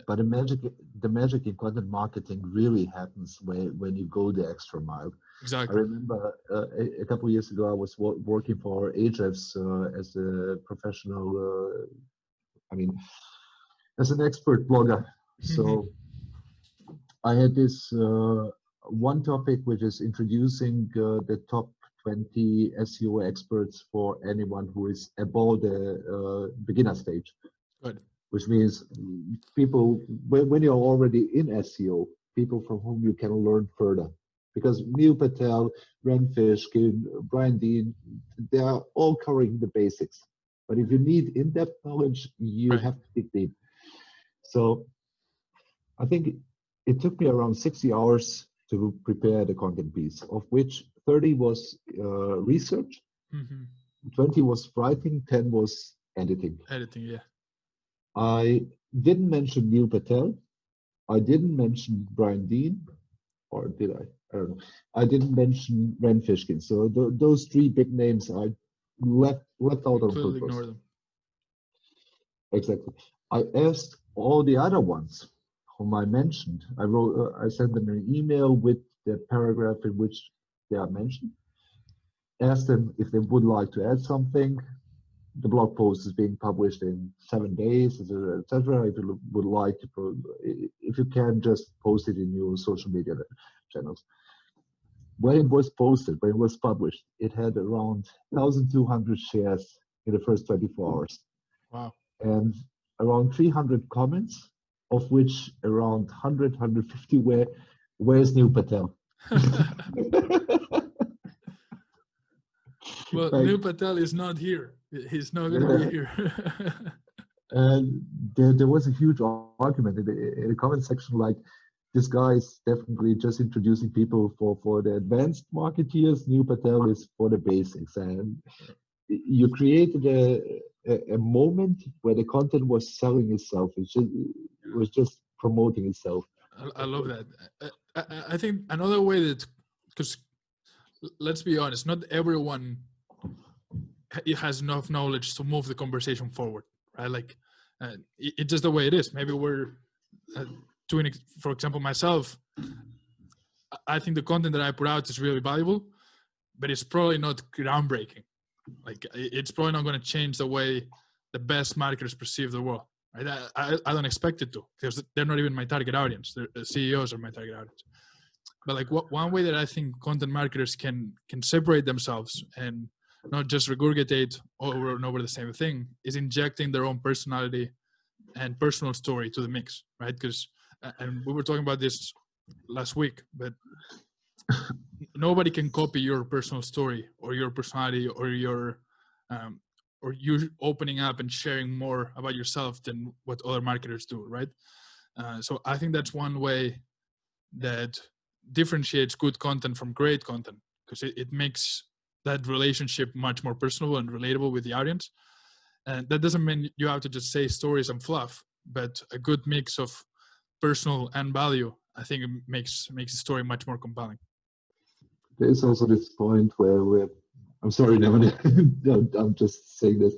But the magic in content marketing really happens when you go the extra mile. Exactly. I remember a couple of years ago, I was working for Ahrefs as a professional, as an expert blogger. So I had this one topic, which is introducing the top 20 SEO experts for anyone who is above the beginner stage. Good. Which means people, when you're already in SEO, people from whom you can learn further. Because Neil Patel, Ren Fishkin, Brian Dean, they are all covering the basics. But if you need in-depth knowledge, you have to dig deep. So I think it took me around 60 hours to prepare the content piece, of which 30 was research, 20 was writing, 10 was editing. Editing, yeah. I didn't mention Neil Patel. I didn't mention Brian Dean, or did I? I don't know. I didn't mention Ren Fishkin. So those 3 big names I left out on purpose. Ignore them. Exactly. I asked all the other ones whom I mentioned. I sent them an email with the paragraph in which they are mentioned. Asked them if they would like to add something. The blog post is being published in 7 days, etc. If you would like to, if you can, just post it in your social media channels. When it was posted, when it was published, it had around 1,200 shares in the first 24 hours. Wow. And around 300 comments, of which around 100, 150 were, where's Neil Patel? Well, like, Neil Patel is not here. He's not going to be here. And there was a huge argument in the comment section, like, this guy is definitely just introducing people for the advanced marketeers. Neil Patel is for the basics. And you created a moment where the content was selling itself. It was just promoting itself. I love that. I think another way that, because let's be honest, not everyone has enough knowledge to move the conversation forward, right? Like, it's just the way it is. Maybe we're doing it, for example, myself, I think the content that I put out is really valuable, but it's probably not groundbreaking. Like, it's probably not going to change the way the best marketers perceive the world, right? I don't expect it to, because they're not even my target audience. The CEOs are my target audience. But like, one way that I think content marketers can separate themselves and not just regurgitate over and over the same thing is injecting their own personality and personal story to the mix, right? Because, and we were talking about this last week, but nobody can copy your personal story or your personality or your or you opening up and sharing more about yourself than what other marketers do, right? So I think that's one way that differentiates good content from great content, because it makes that relationship much more personal and relatable with the audience. And that doesn't mean you have to just say stories and fluff, but a good mix of personal and value, I think, makes the story much more compelling. There is also this point where I'm sorry, Nemanja. No, I'm just saying this.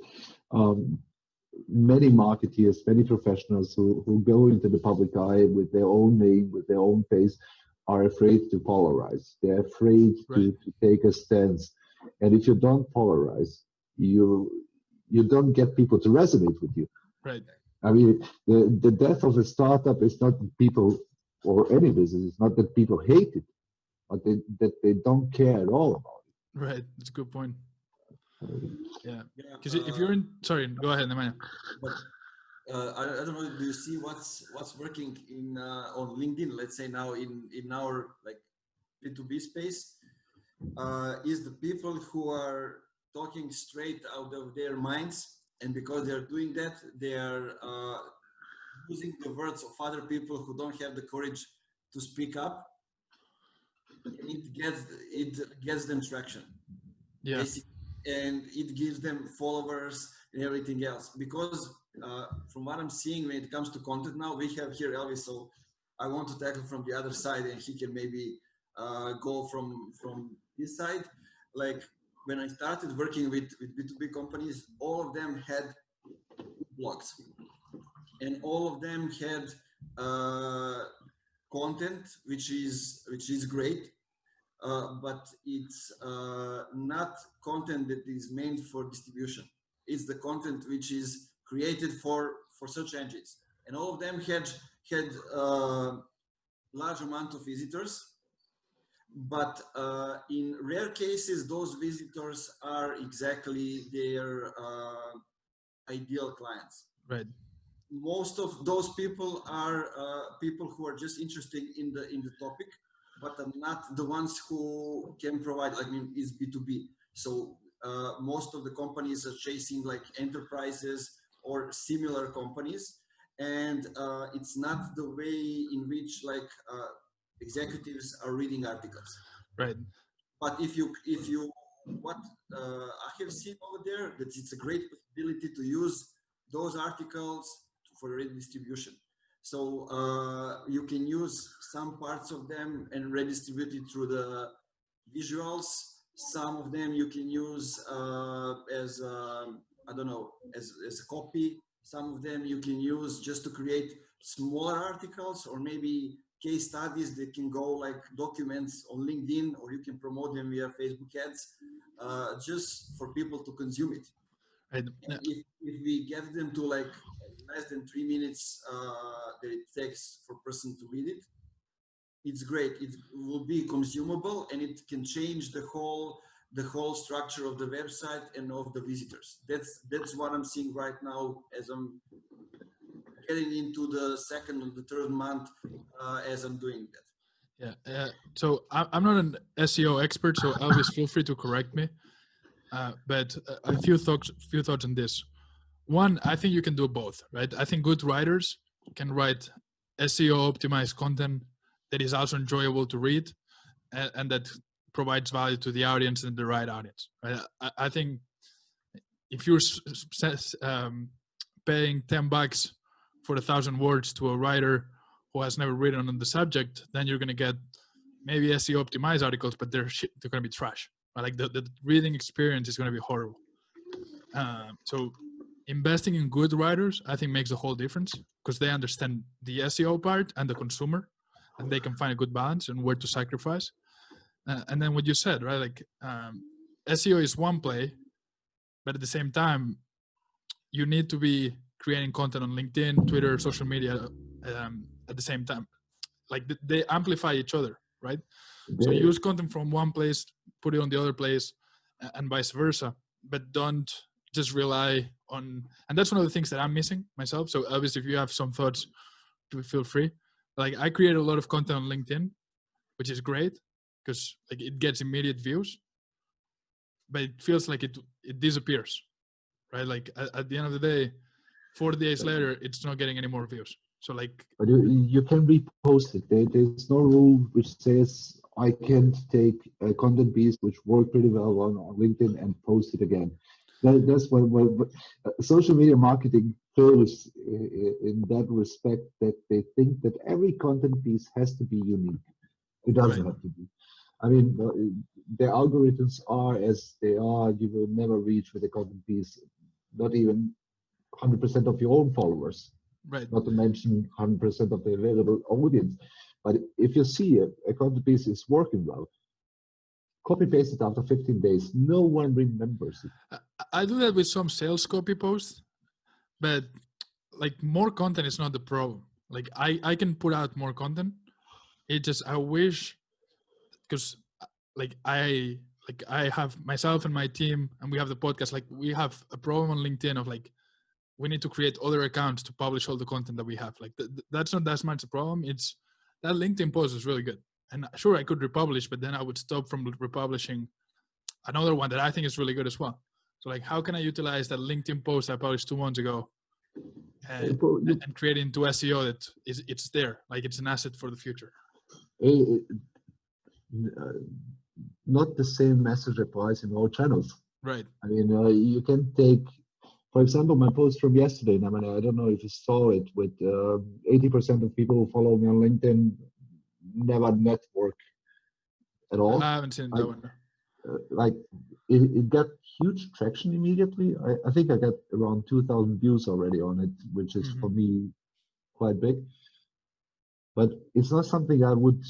Many marketeers, many professionals who go into the public eye with their own name, with their own face, are afraid to polarize. They're afraid to take a stance. And if you don't polarize, you don't get people to resonate with you. Right. I mean, the death of a startup is not that people, or any business, it's not that people hate it, but that they don't care at all about it. Right. That's a good point. Yeah. Yeah, Because if you're in, sorry, go ahead, Nemanja. but I don't know. Do you see what's working in on LinkedIn? Let's say now in our like B2B space, is the people who are talking straight out of their minds, and because they're doing that, they are using the words of other people who don't have the courage to speak up, and it gets them traction. Yeah. Basically, and it gives them followers and everything else. Because from what I'm seeing when it comes to content now, we have here Elvis, so I want to tackle from the other side, and he can maybe go from this side. Like when I started working with B2B companies, all of them had blogs, and all of them had content which is great. But it's not content that is meant for distribution. It's the content which is created for search engines, and all of them had large amount of visitors. But in rare cases, those visitors are exactly their ideal clients. Right. Most of those people are people who are just interested in the topic, but are not the ones who can provide. I mean, it's B2B, so most of the companies are chasing like enterprises or similar companies, and it's not the way in which like executives are reading articles. Right. But if you what I have seen over there, that it's a great possibility to use those articles for redistribution. So you can use some parts of them and redistribute it through the visuals. Some of them you can use as I don't know, as a copy. Some of them you can use just to create smaller articles, or maybe case studies that can go like documents on LinkedIn, or you can promote them via Facebook ads, just for people to consume it. Right. And if we get them to like less than 3 minutes that it takes for a person to read it, it's great. It will be consumable, and it can change the whole structure of the website and of the visitors. That's what I'm seeing right now as I'm getting into the second or the third month as I'm doing that. Yeah. So I'm not an SEO expert, so Elvis, feel free to correct me. But a few thoughts on this. One, I think you can do both, right? I think good writers can write SEO optimized content that is also enjoyable to read and that provides value to the audience and the right audience, right? I think if you're paying $10 for 1,000 words to a writer who has never written on the subject, then you're going to get maybe SEO optimized articles, but they're going to be trash. Right? Like the reading experience is going to be horrible. So investing in good writers, I think, makes a whole difference because they understand the SEO part and the consumer, and they can find a good balance and where to sacrifice. And then what you said, right? Like SEO is one play, but at the same time, you need to be creating content on LinkedIn, Twitter, social media at the same time. Like they amplify each other, right? So use content from one place, put it on the other place, and vice versa. But don't just rely on, and that's one of the things that I'm missing myself. So obviously, if you have some thoughts, feel free. Like I create a lot of content on LinkedIn, which is great because like it gets immediate views, but it feels like it disappears, right? Like at the end of the day, 4 days later, it's not getting any more views. So like, but you can repost it. There's no rule which says I can't take a content piece which worked pretty well on LinkedIn and post it again. That's what social media marketing fails in that respect, that they think that every content piece has to be unique. It doesn't have to be. I mean, the algorithms are as they are. You will never reach with a content piece, not even 100% of your own followers, Right. not to mention 100% of the available audience. But if you see a content piece is working well, copy paste it after 15 days. No one remembers it. I do that with some sales copy posts, but like more content is not the problem. Like I can put out more content. It just, I wish, because I have myself and my team, and we have the podcast. Like we have a problem on LinkedIn of like, we need to create other accounts to publish all the content that we have. Like that's not that much a problem. It's that LinkedIn post is really good. And sure, I could republish, but then I would stop from republishing another one that I think is really good as well. So like, how can I utilize that LinkedIn post I published 2 months ago and create it into SEO that it's there, like it's an asset for the future? Not the same message applies in all channels. Right. I mean, you can take, for example, my post from yesterday, Nemanja, I don't know if you saw it, with 80% of people who follow me on LinkedIn never network at all. I haven't seen that one. Like it got huge traction immediately. I think I got around 2,000 views already on it, which is for me quite big. But it's not something I would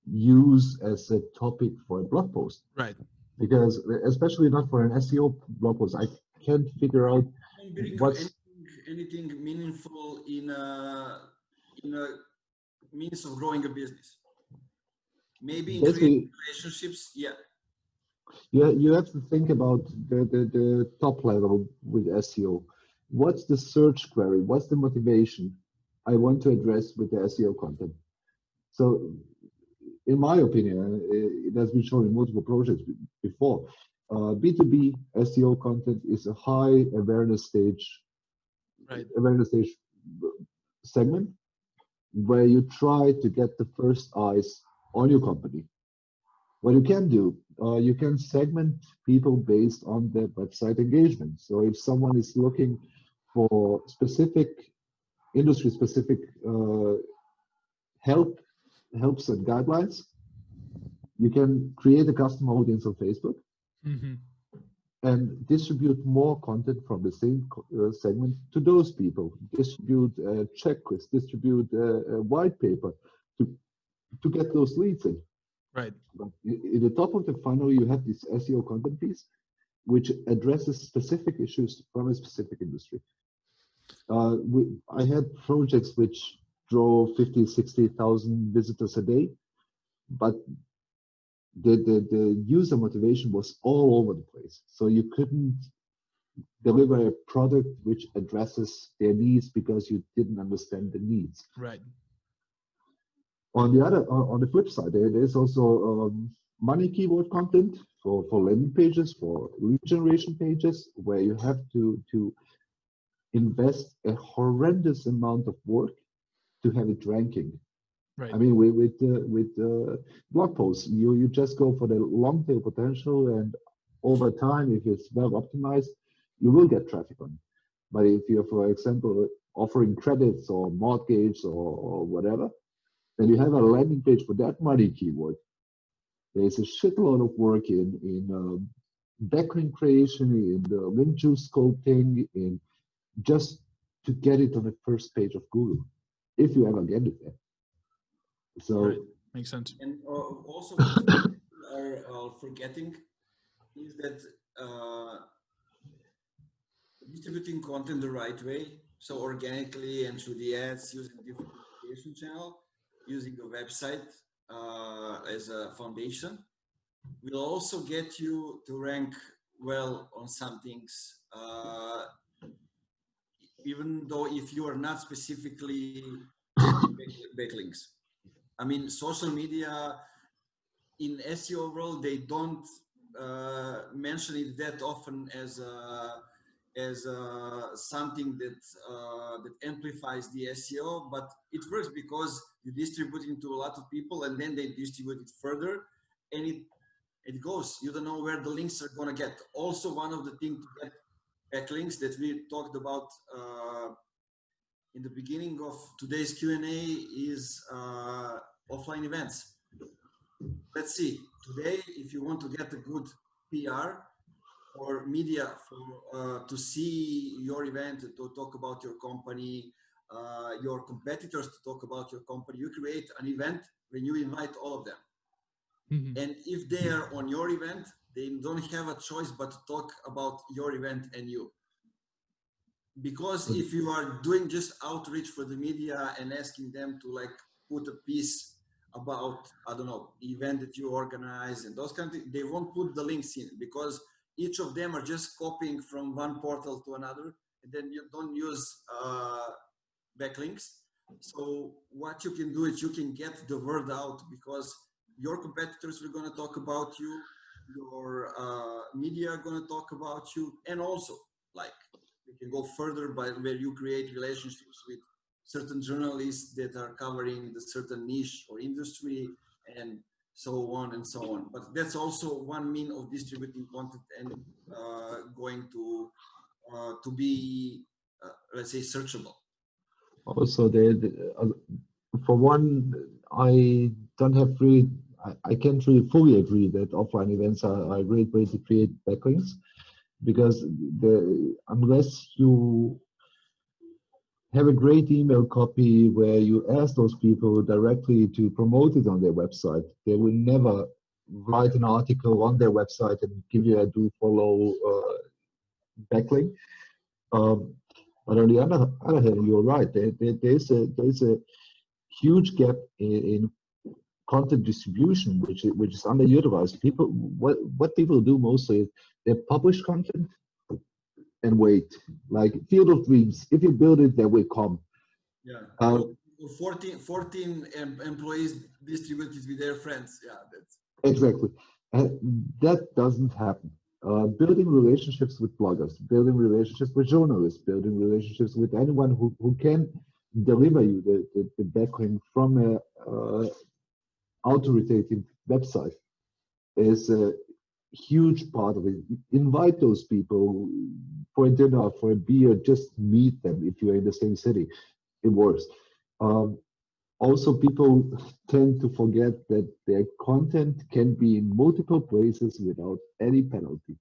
use as a topic for a blog post. Right. Because especially not for an SEO blog post, I can't figure out what's anything meaningful in a means of growing a business. Maybe in creating relationships, yeah. You have to think about the top level with SEO. What's the search query? What's the motivation I want to address with the SEO content? So, in my opinion, it has been shown in multiple projects before. B2B SEO content is a high awareness stage, segment where you try to get the first eyes on your company. What you can do, you can segment people based on their website engagement. So if someone is looking for specific industry-specific helps and guidelines, you can create a custom audience on Facebook and distribute more content from the same segment to those people. Distribute a checklist, distribute a white paper to get those leads in. Right. But in the top of the funnel, you have this SEO content piece, which addresses specific issues from a specific industry. I had projects which drove 50, 60,000 visitors a day, but the user motivation was all over the place. So you couldn't deliver a product which addresses their needs because you didn't understand the needs. Right. On the flip side, there's also money keyword content for landing pages, for lead generation pages, where you have to invest a horrendous amount of work to have it ranking. Right. I mean, with blog posts, you just go for the long tail potential, and over time, if it's well optimized, you will get traffic on it. But if you're, for example, offering credits or mortgage or whatever, then you have a landing page for that money keyword. There's a shitload of work in backlink creation, in the link juice sculpting, in just to get it on the first page of Google, if you ever get it there. So right. Makes sense. And also what people are forgetting is that distributing content the right way, so organically and through the ads, using different communication channel, using a website as a foundation, will also get you to rank well on some things, even though if you are not specifically backlinks. I mean, social media in SEO world, they don't mention it that often as something that amplifies the SEO, but it works because you distribute it to a lot of people and then they distribute it further, and it goes. You don't know where the links are gonna get. Also, one of the things to get backlinks that we talked about in the beginning of today's Q&A is offline events. Let's see. today, if you want to get a good PR or media for to see your event, to talk about your company, your competitors to talk about your company, you create an event when you invite all of them. And if they are on your event, they don't have a choice but to talk about your event and you. Because if you are doing just outreach for the media and asking them to like put a piece about, I don't know, the event that you organize and those kind of things, they won't put the links in, because each of them are just copying from one portal to another, and then you don't use backlinks. So what you can do is you can get the word out, because your competitors are going to talk about you, your media are going to talk about you, and also like you can go further by where you create relationships with certain journalists that are covering the certain niche or industry, and so on and so on. But that's also one mean of distributing content and going to be let's say searchable. Also, for one, I don't have really, I can't really fully agree that offline events are a great way to create backlinks, because unless you have a great email copy where you ask those people directly to promote it on their website, they will never write an article on their website and give you a do follow backlink. But on the other hand, you're right. There's a huge gap in content distribution, which is underutilized. People, what people do mostly is they publish content and wait. Like Field of Dreams, if you build it, they will come. Yeah. 14 employees distributed with their friends. Yeah, that's exactly. That doesn't happen. Building relationships with bloggers, building relationships with journalists, building relationships with anyone who can deliver you the backlink from a authoritative website is a huge part of it. Invite those people for a dinner, for a beer, just meet them if you're in the same city. It works. Also, people tend to forget that their content can be in multiple places without any penalty.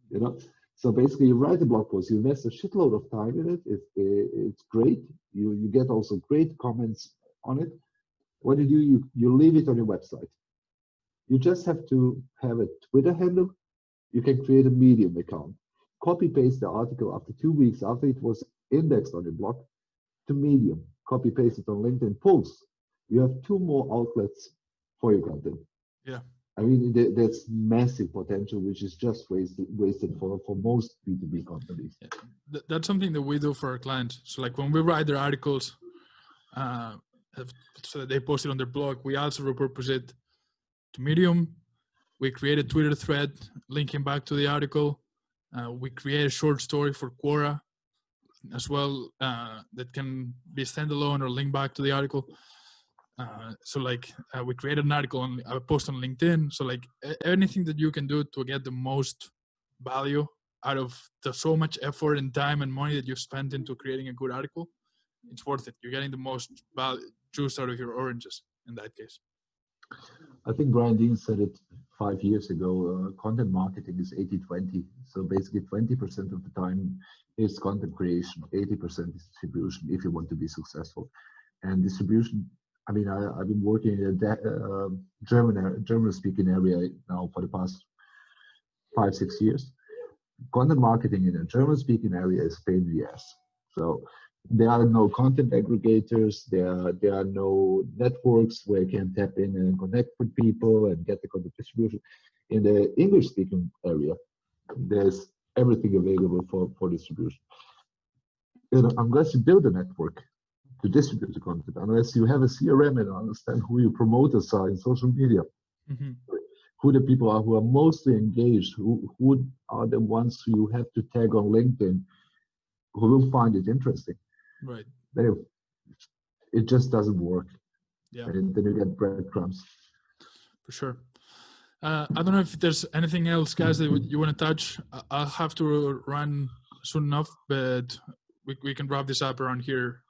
You know, so basically, you write a blog post, you invest a shitload of time in it. It's great. You get also great comments on it. What you leave it on your website. You just have to have a Twitter handle. You can create a Medium account. Copy paste the article after 2 weeks after it was indexed on your blog to Medium. Copy paste it on LinkedIn posts. You have 2 more outlets for your content. Yeah. I mean, there's massive potential, which is just wasted for most B2B companies. Yeah. That's something that we do for our clients. So like when we write their articles, so that they post it on their blog, we also repurpose it to Medium. We create a Twitter thread linking back to the article. We create a short story for Quora as well that can be standalone or link back to the article. So like we created an article on a post on LinkedIn. So like anything that you can do to get the most value out of so much effort and time and money that you've spent into creating a good article, it's worth it. You're getting the most juice out of your oranges in that case. I think Brian Dean said it 5 years ago. Content marketing is 80-20. So basically 20% of the time is content creation, 80% is distribution if you want to be successful. And distribution, I mean, I've been working in a German-speaking area now for the past 5-6 years. Content marketing in a German-speaking area is pain in the ass. So there are no content aggregators. There are no networks where you can tap in and connect with people and get the content distribution. In the English-speaking area, there's everything available for distribution. You know, unless you build a network to distribute the content, unless you have a CRM and understand who your promoters are in social media, who the people are who are mostly engaged, who are the ones who you have to tag on LinkedIn, who will find it interesting. Right. It just doesn't work. Yeah. And then you get breadcrumbs. For sure. I don't know if there's anything else, guys, that you want to touch. I'll have to run soon enough, but we can wrap this up around here.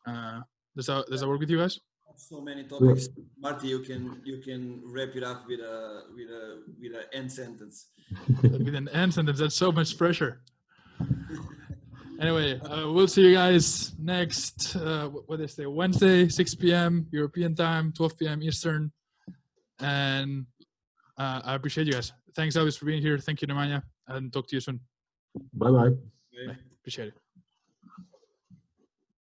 Does that work with you guys? So many topics. Marti, you can wrap it up with a end sentence. With an end sentence, that's so much pressure. Anyway, we'll see you guys next Wednesday, 6 p.m. European time, 12 p.m. Eastern. And I appreciate you guys. Thanks, Elvis, for being here. Thank you, Nemanja, and talk to you soon. Bye-bye. Bye. Appreciate it.